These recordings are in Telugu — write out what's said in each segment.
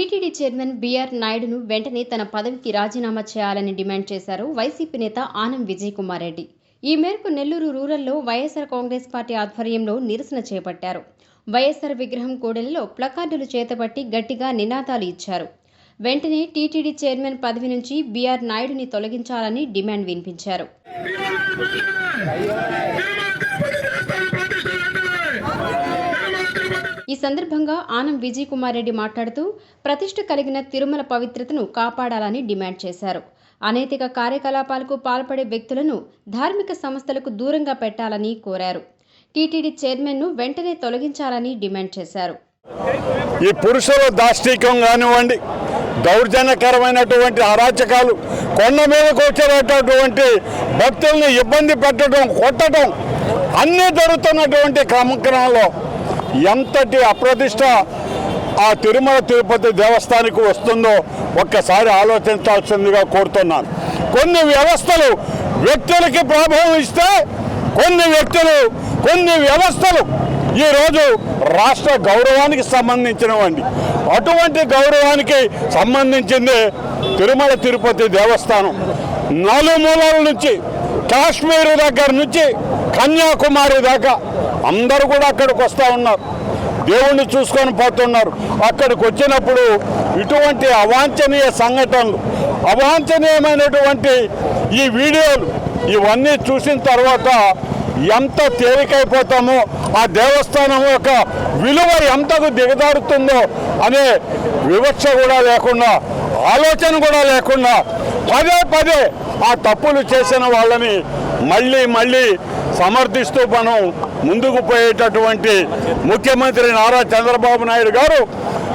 టీటీడీ చైర్మన్ బీఆర్ నాయుడును వెంటనే తన పదవికి రాజీనామా చేయాలని డిమాండ్ చేశారు వైసీపీ నేత ఆనం విజయ్ కుమార్ రెడ్డి. ఈ మేరకు నెల్లూరు రూరల్లో వైఎస్ఆర్ కాంగ్రెస్ పార్టీ ఆధ్వర్యంలో నిరసన చేపట్టారు. వైఎస్ఆర్ విగ్రహం కూడలిలో ప్లకార్డులు చేతబట్టి గట్టిగా నినాదాలు ఇచ్చారు. వెంటనే టీటీడీ చైర్మన్ పదవి నుంచి బీఆర్ నాయుడుని తొలగించాలని డిమాండ్ వినిపించారు. ఈ సందర్భంగా ఆనం విజయ్ కుమార్ రెడ్డి మాట్లాడుతూ ప్రతిష్ఠ కలిగిన తిరుమల పవిత్రతను కాపాడాలని డిమాండ్ చేశారు. అనైతిక కార్యకలాపాలకు పాల్పడే వ్యక్తులను ధార్మిక సంస్థలకు దూరంగా పెట్టాలని కోరారు. టీటీడీ చైర్మన్ను వెంటనే తొలగించాలని డిమాండ్ చేశారు. ఈ పురుషుల దాష్టీకం కానివ్వండి, దౌర్జన్యకరమైనటువంటి అరాచకాలు, కొండ మీదకు వచ్చేటటువంటి భక్తుల్ని ఇబ్బంది పెట్టడం, కొట్టడం అన్నీ జరుగుతున్నటువంటి క్రమంలో ఎంతటి అప్రతిష్ట ఆ తిరుమల తిరుపతి దేవస్థానానికి వస్తుందో ఒక్కసారి ఆలోచించాల్సిందిగా కోరుతున్నాను. కొన్ని వ్యవస్థలు వ్యక్తులకి ప్రభావం ఇస్తే కొన్ని వ్యవస్థలు ఈరోజు రాష్ట్ర గౌరవానికి సంబంధించినవండి. అటువంటి గౌరవానికి సంబంధించింది తిరుమల తిరుపతి దేవస్థానం. నలుమూలల నుంచి, కాశ్మీర్ దగ్గర నుంచి కన్యాకుమారి దాకా అందరూ కూడా అక్కడికి వస్తూ ఉన్నారు, దేవుణ్ణి చూసుకొని పోతున్నారు. అక్కడికి వచ్చినప్పుడు ఇటువంటి అవాంఛనీయ సంఘటనలు, అవాంఛనీయమైనటువంటి ఈ వీడియోలు ఇవన్నీ చూసిన తర్వాత ఎంత తేలికైపోతామో, ఆ దేవస్థానం యొక్క విలువ ఎంతకు దిగజారుతుందో అనే వివక్ష కూడా లేకుండా, ఆలోచన కూడా లేకుండా పదే ఆ తప్పులు చేసిన వాళ్ళని మళ్ళీ సమర్థిస్తూ మనం ముందుకు పోయేటటువంటి ముఖ్యమంత్రి నారా చంద్రబాబు నాయుడు గారు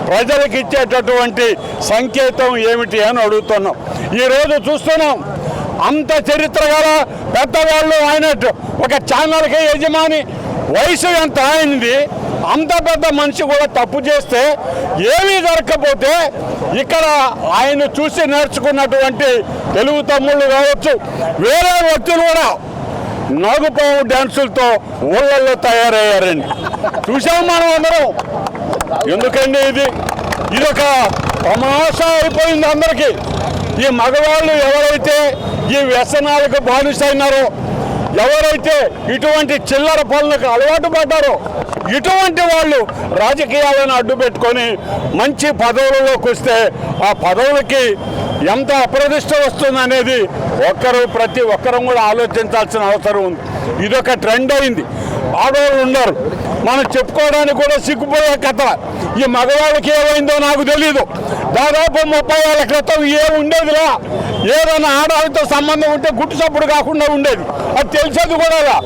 ప్రజలకు ఇచ్చేటటువంటి సంకేతం ఏమిటి అని అడుగుతున్నాం. ఈరోజు చూస్తున్నాం, అంత చరిత్ర గల పెద్దవాళ్ళు ఆయన ఒక ఛానల్కి యజమాని, వయసు ఎంత ఆయనది, అంత పెద్ద మనిషి కూడా తప్పు చేస్తే ఏమీ జరగకపోతే ఇక్కడ ఆయన చూసి నేర్చుకున్నటువంటి తెలుగు తమ్ముళ్ళు కావచ్చు, వేరే వ్యక్తులు కూడా నాగుపాము డ్యాన్సులతో ఊళ్ళల్లో తయారయ్యారండి. చూసాం మనం అందరం. ఎందుకండి ఇదొక తమాషా అయిపోయింది అందరికీ. ఈ మగవాళ్ళు ఎవరైతే ఈ వ్యసనాలకు బానిసైనారో, ఎవరైతే ఇటువంటి చిల్లర పనులకు అలవాటు పడ్డారో, ఇటువంటి వాళ్ళు రాజకీయాలను అడ్డు పెట్టుకొని మంచి పదవులలోకి వస్తే ఆ పదవులకి ఎంత అప్రతిష్ట వస్తుందనేది ప్రతి ఒక్కరం కూడా ఆలోచించాల్సిన అవసరం ఉంది. ఇదొక ట్రెండ్ అయింది. ఆడవాళ్ళు ఉన్నారు, మనం చెప్పుకోవడానికి కూడా సిగ్గుపోయే కథ. ఈ మగవాళ్ళకి ఏమైందో నాకు తెలీదు. దాదాపు 30 ఏళ్ల క్రితం ఉండేదిలా, ఏదైనా ఆడవాళ్ళతో సంబంధం ఉంటే గుట్టు చప్పుడు కాకుండా ఉండేది, అది తెలిసేది కూడా.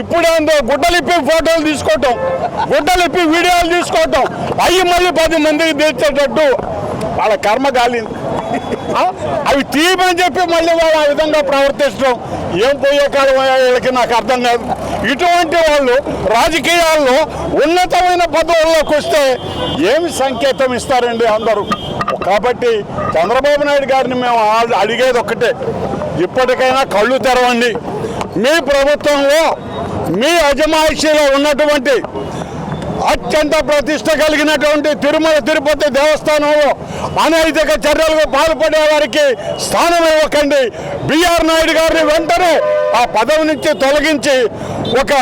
ఇప్పుడేందో గుడ్డలిప్పి ఫోటోలు తీసుకోవటం, గుడ్డలిప్పి వీడియోలు తీసుకోవటం, అవి మళ్ళీ 10 మందికి తెచ్చేటట్టు వాళ్ళ కర్మ కాలింది. అవి తీయమని చెప్పి మళ్ళీ వాళ్ళు ఆ విధంగా ప్రవర్తించడం ఏం పోయే కాలం వీళ్ళకి నాకు అర్థం కాదు. ఇటువంటి వాళ్ళు రాజకీయాల్లో ఉన్నతమైన పదవుల్లోకి వస్తే ఏమి సంకేతం ఇస్తారండి అందరూ. కాబట్టి చంద్రబాబు నాయుడు గారిని మేము అడిగేది ఒక్కటే, ఇప్పటికైనా కళ్ళు తెరవండి. మీ ప్రభుత్వంలో, మీ అజమాయిషీలో ఉన్నటువంటి అత్యంత ప్రతిష్ట కలిగినటువంటి తిరుమల తిరుపతి దేవస్థానంలో అనైతిక చర్యలకు పాల్పడే వారికి స్థానం ఇవ్వకండి. బీఆర్ నాయుడు గారిని వెంటనే ఆ పదవి నుంచి తొలగించి ఒక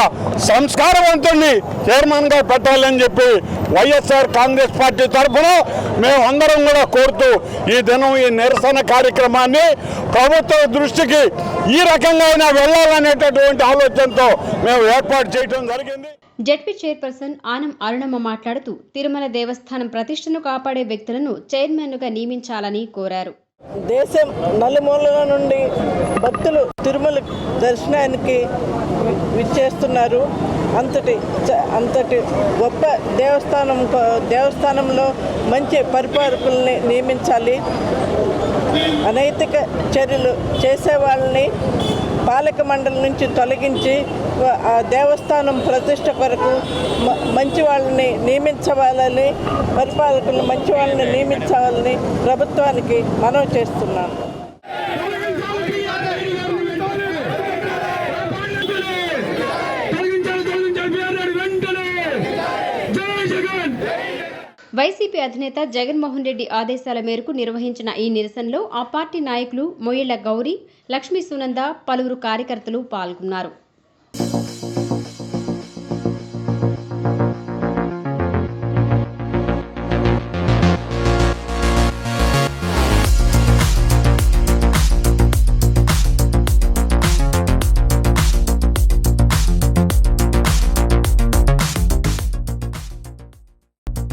సంస్కారవంతుడిని చైర్మన్గా పెట్టాలని చెప్పి వైఎస్ఆర్ కాంగ్రెస్ పార్టీ తరఫున మేమందరం కూడా కోరుతూ ఈ దినం ఈ నిరసన కార్యక్రమాన్ని ప్రభుత్వ దృష్టికి ఈ రకంగా అయినా వెళ్ళాలనేటటువంటి ఆలోచనతో మేము ఏర్పాటు చేయడం జరిగింది. జెడ్పీ చైర్పర్సన్ ఆనం అరుణమ్మ మాట్లాడుతూ తిరుమల దేవస్థానం ప్రతిష్టను కాపాడే వ్యక్తులను చైర్మన్గా నియమించాలని కోరారు. దేశం నలుమూలల నుండి భక్తులు తిరుమల దర్శనానికి విచ్చేస్తున్నారు. అంతటి గొప్ప దేవస్థానంలో మంచి పరిపాలకుల్ని నియమించాలి. అనైతిక చర్యలు చేసే వాళ్ళని పాలక మండలి నుంచి తొలగించి ఆ దేవస్థానం ప్రతిష్ట కొరకు మంచి వాళ్ళని నియమించవాలని, పరిపాలకులను మంచి వాళ్ళని నియమించాలని ప్రభుత్వానికి మనవి చేస్తున్నాను. వైసీపీ అధినేత జగన్మోహన్ రెడ్డి ఆదేశాల మేరకు నిర్వహించిన ఈ నిరసనలో ఆ పార్టీ నాయకులు మొయ్యళ్ల గౌరీ, లక్ష్మీ సునంద, పలువురు కార్యకర్తలు పాల్గొన్నారు.